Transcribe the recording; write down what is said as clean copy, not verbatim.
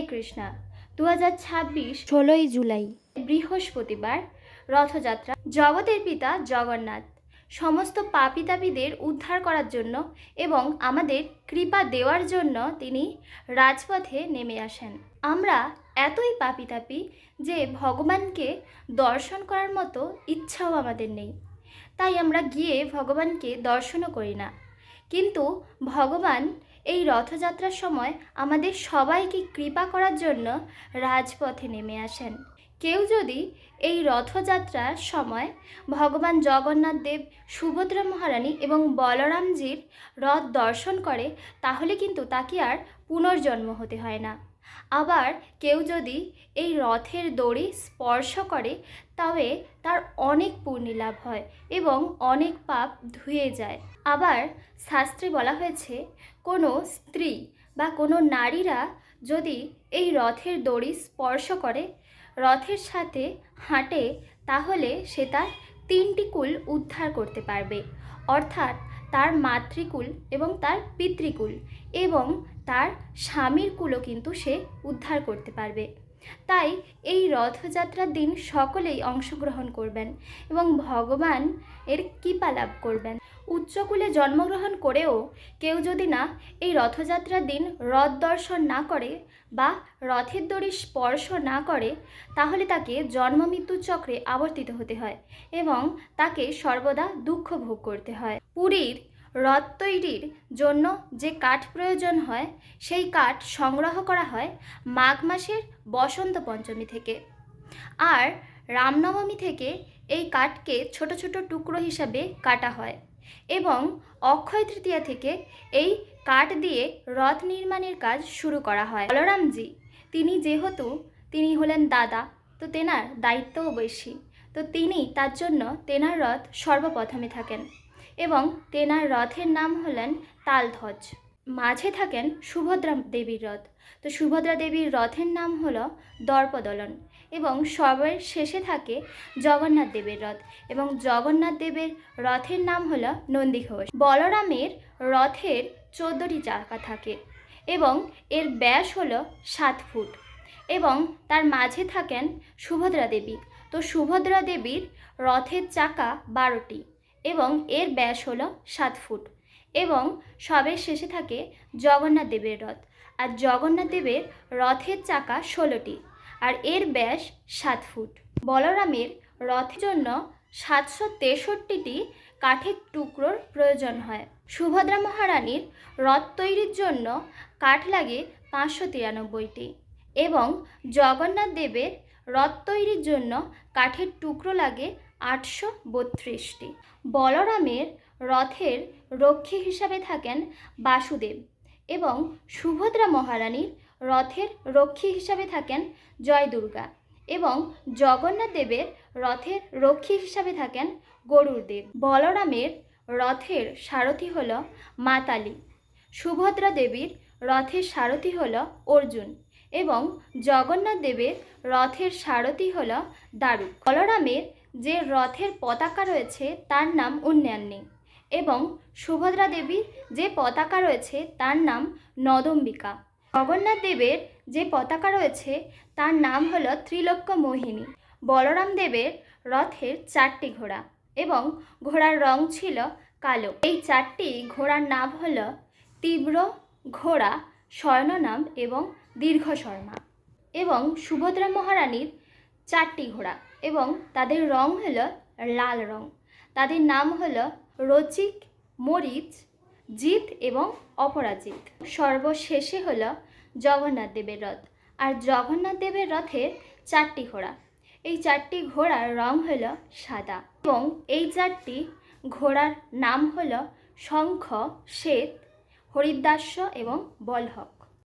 কৃষ্ণা। 2026 16ই জুলাই বৃহস্পতিবার রথযাত্রা। জগতের পিতা জগন্নাথ সমস্ত পাপী তাপীদের উদ্ধার করার জন্য এবং আমাদের কৃপা দেওয়ার জন্য তিনি রাজপথে নেমে আসেন। আমরা এতই পাপী তাপী যে ভগবানকে দর্শন করার মতো ইচ্ছাও আমাদের নেই, তাই আমরা গিয়ে ভগবানকে দর্শনও করি না। কিন্তু ভগবান এই রথযাত্রার সময় আমাদের সবাইকে কৃপা করার জন্য রাজপথে নেমে আসেন। কেউ যদি এই রথযাত্রার সময় ভগবান জগন্নাথ দেব, সুভদ্রা মহারানী এবং বলরামজির রথ দর্শন করে, তাহলে কিন্তু তাকে আর পুনর্জন্ম হতে হয় না। আবার কেউ যদি এই রথের দড়ি স্পর্শ করে, তবে তার অনেক পুণ্য লাভ হয় এবং অনেক পাপ ধুয়ে যায়। আবার শাস্ত্রে বলা হয়েছে, কোনো স্ত্রী বা কোনো নারীরা যদি এই রথের দড়ি স্পর্শ করে, রথের সাথে হাঁটে, তাহলে সে তার 3টি কুল উদ্ধার করতে পারবে, অর্থাৎ তার মাতৃকুল এবং তার পিতৃকুল এবং তার স্বামীর কুলও কিন্তু সে উদ্ধার করতে পারবে। তাই এই রথযাত্রার দিন সকলেই অংশগ্রহণ করবেন এবং ভগবান এর কৃপা লাভ করবেন। উচ্চকুলে জন্মগ্রহণ করেও কেউ যদি না এই রথযাত্রার দিন রথ দর্শন না করে বা রথের দড়ি স্পর্শ না করে, তাহলে তাকে জন্ম মৃত্যু চক্রে আবর্তিত হতে হয় এবং তাকে সর্বদা দুঃখ ভোগ করতে হয়। পুরীর রথ তৈরির জন্য যে কাঠ প্রয়োজন হয়, সেই কাঠ সংগ্রহ করা হয় মাঘ মাসের বসন্ত পঞ্চমী থেকে। আর রামনবমী থেকে এই কাঠকে ছোট ছোট টুকরো হিসাবে কাটা হয় এবং অক্ষয় তৃতীয়া থেকে এই কাঠ দিয়ে রথ নির্মাণের কাজ শুরু করা হয়। বলরামজি তিনি হলেন দাদা, তো তেনার দায়িত্বও বেশি, তো তিনি তার জন্য তেনার রথ সর্বপ্রথমে থাকেন এবং তেনার রথের নাম হলেন তালধ্বজ। মাঝে থাকেন সুভদ্রা দেবীর রথ, তো সুভদ্রা দেবীর রথের নাম হলো দর্পদলন এবং সবার শেষে থাকে জগন্নাথ দেবের রথ এবং জগন্নাথ দেবের রথের নাম হলো নন্দীঘোষ। বলরামের রথের 14টি চাকা থাকে এবং এর ব্যাস হলো 7 ফুট এবং তার মাঝে থাকেন সুভদ্রা দেবী, তো সুভদ্রা দেবীর রথের চাকা 12টি এবং এর ব্যাস হলো 7 ফুট এবং সবের শেষে থাকে জগন্নাথ দেবের রথ, আর জগন্নাথ দেবের রথের চাকা 16টি আর এর ব্যাস 7 ফুট। বলরামের রথের জন্য 763টি কাঠের টুকরোর প্রয়োজন হয়। সুভদ্রা মহারানীর রথ তৈরির জন্য কাঠ লাগে 593টি এবং জগন্নাথ দেবের রথ তৈরির জন্য কাঠের টুকরো লাগে 832টি। বলরামের রথের রক্ষী হিসাবে থাকেন বাসুদেব এবং সুভদ্রা মহারানীর রথের রক্ষী হিসাবে থাকেন জয় দুর্গা এবং জগন্নাথ দেবের রথের রক্ষী হিসাবে থাকেন গরুড়দেব। বলরামের রথের সারথি হল মাতালি, সুভদ্রা দেবীর রথের সারথি হল অর্জুন এবং জগন্নাথ দেবের রথের সারথি হল দারুক। বলরামের যে রথের পতাকা রয়েছে তার নাম উন্নয়নী এবং সুভদ্রা দেবীর যে পতাকা রয়েছে তার নাম নদম্বিকা। জগন্নাথ দেবের যে পতাকা রয়েছে তার নাম হলো ত্রিলোক্য মোহিনী। বলরাম দেবের রথের 4টি ঘোড়া এবং ঘোড়ার রং ছিল কালো। এই 4টি ঘোড়ার নাম হলো তীব্র, ঘোড়া, স্বর্ণনাম এবং দীর্ঘ শর্মা। এবং সুভদ্রা মহারানীর 4টি ঘোড়া এবং তাদের রং হলো লাল রং। তাদের নাম হলো রচিক, মরিচ, জিত এবং অপরাজিত। সর্বশেষে হলো জগন্নাথ দেবের রথ, আর জগন্নাথ দেবের রথের 4টি ঘোড়া। এই 4টি ঘোড়ার রং হলো সাদা এবং এই 4টি ঘোড়ার নাম হলো শঙ্খ, শ্বেত, হরিদ্রাক্ষ এবং বলহ।